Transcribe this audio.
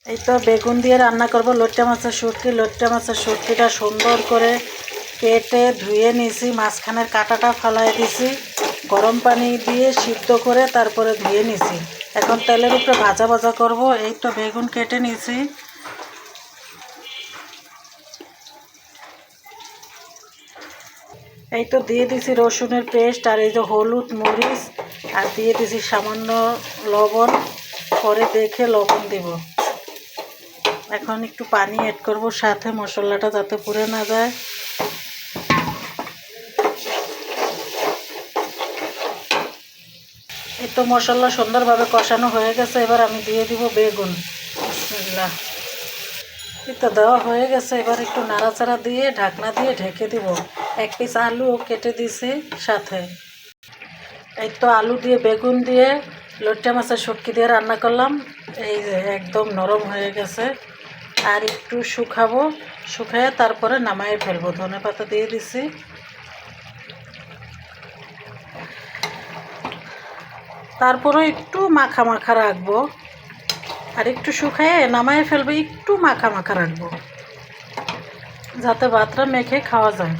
এই তো বেগুন দিয়ে রান্না করব লইট্টা মাছের শুটকি। লইট্টা মাছের শুটকিটা সুন্দর করে কেটে ধুয়ে নিয়েছি, মাঝখানের কাঁটাটা ফালাই দিছি, গরম পানি দিয়ে সিদ্ধ করে তারপরে ধুয়ে নিয়েছি। এখন তেলের উপরে ভাজা ভাজা করব। এই তো বেগুন কেটে নিয়েছি, এই তো দিয়ে দিছি রসুনের পেস্ট আর এই যে হলুদ মরিচ, আর দিয়ে দিছি সামান্য লবণ, পরে দেখে লবণ দিব। এখন একটু পানি অ্যাড করব সাথে, মশলাটা যাতে পুড়ে না যায়। এই তো মশলা সুন্দরভাবে কষানো হয়ে গেছে, এবার আমি দিয়ে দিব বেগুন। বিসমিল্লাহ। এই তো দেওয়া হয়ে গেছে, এবার একটু নাড়াচাড়া দিয়ে ঢাকনা দিয়ে ঢেকে দিব। এক পিস আলুও কেটে দিছি সাথে। এই তো আলু দিয়ে বেগুন দিয়ে লইট্টা মাছের শুটকি দিয়ে রান্না করলাম। এই যে একদম নরম হয়ে গেছে, আর একটু শুকাবো, শুকায় তারপরে নামায়ে ফেলবো। ধনেপাতা দিয়ে দিছি। তারপরে একটু মাখা মাখা রাখবো, আর একটু শুকায়ে নামায়ে ফেলবো, একটু মাখা মাখা রাখবো যাতে ভাতটা মেখে খাওয়া যায়।